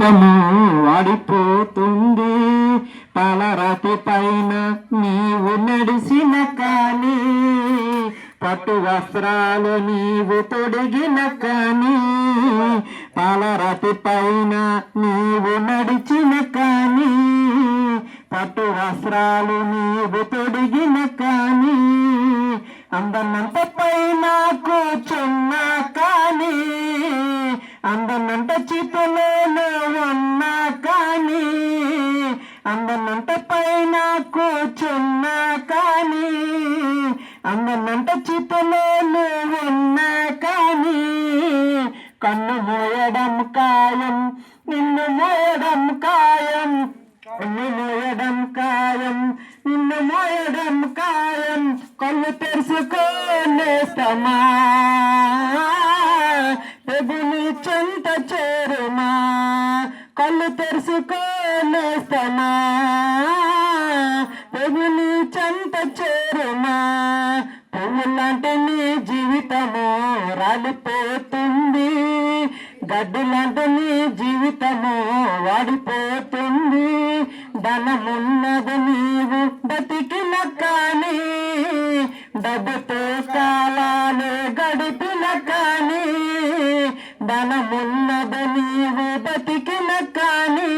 జీవితము వాడిపోతుంది. పాలరాతి పైన నీవు నడిసిన కానీ, పట్టు వస్త్రాలు నీవు తొడిగిన కానీ, పాలరాతి పైన నీవు నడిచిన కానీ, పట్టు వస్త్రాలు నీవు తొడిగిన కానీ, అందనంత పైన కూర్చున్నా కానీ, అందనంత చితులోనే ఉన్నా కానీ, అందనంత పైన కూర్చున్నా కానీ, అందనంత చితులోనే ఉన్నా కానీ, కన్ను మోయడం ఖాయం, నిన్ను మోయడం ఖాయం, కన్ను మోయడం ఖాయం, నిన్ను మోయడం ఖాయం. కళ్ళు తెరుచుకోనేస్తమా, ప్రభుని చెంత చేరుమా, కళ్ళు తెరుచుకోనేస్తమా, ప్రభుని చెంత చేరుమా. పువ్వులాంటి నీ జీవితము రాలిపోతుంది, గడ్డిలాంటి నీ జీవితము వాడిపోతుంది. ధనమున్నది నీవు బతికిన కానీ, డబ్బుతో కాలాలు గడిపిన కానీ, ధనమున్నది నీవు బతికిన కానీ,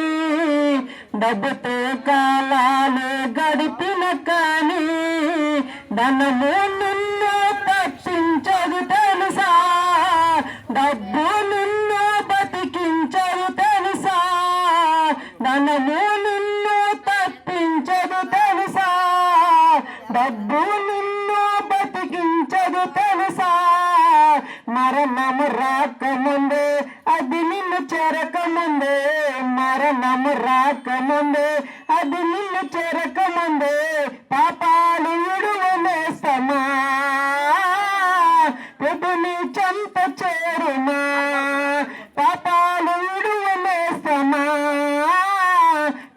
డబ్బుతో కాలాలు గడిపిన కానీ, ధనము నిన్ను తప్పించదు తెలుసా, డబ్బు నిన్ను బతికించదు తెలుసా, ధనము నిన్ను తప్పించదు తెలుసా, డబ్బు నిన్ను బతికించదు తెలుసా. మరణము రాకముందే అది నిన్ను చేరకముందే, మరణము రాకముందే అది నిన్ను చేరకముందే, పాపాలు విడువనేస్తమా, ప్రభుని చెంత చేరుమా, పాపాలు విడువనేస్తమా,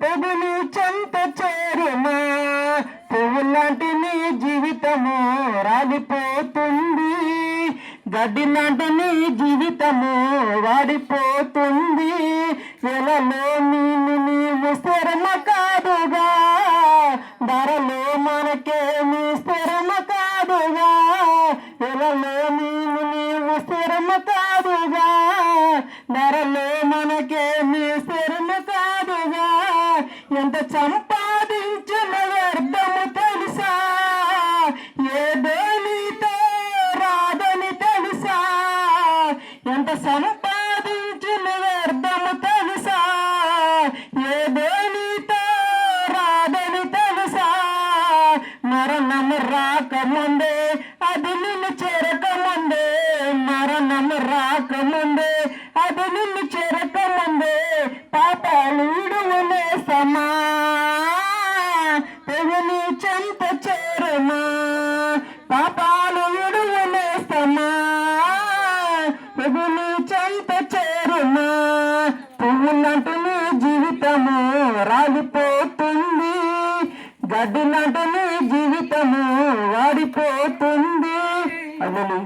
ప్రభుని చెంత చేరుమా. పువ్వులాంటి నీ జీవితము రాలిపోతుంది, గడ్డి లాంటి నీ జీవితము వాడిపోతుంది. ఎలలో నీవు స్థిరమ కాదుగా, ధరలో మనకేమి స్థిరమ కాదుగా, ఎలలో నీవు స్థిరమ కాదుగా, ధరలో మనకేమి స్థిరమ కాదుగా. ఎంత సంపాదించిన వ్యర్థము తెలుసా, ఏదో నీతో రాదని తెలుసా, ఎంత సంపాదించిన వ్యర్థము తెలుసా, ఏదో నీతో రాదని తెలుసా. మరణము రాకముందే అది నిన్ను చేరకముందే, మరణము రాకముందే అది నిన్ను చేరకముందే, పాపాలు విడువనేస్తమా, ప్రభుని చెంత చేరుమా, పాపాలు విడువనేస్తమా, ప్రభుని చెంత చేరుమా. పువ్వులాంటి నీ జీవితము రాలిపోతుంది, గడ్డి లాంటి నీ జీవితము వాడిపోతుంది. అల్లెలు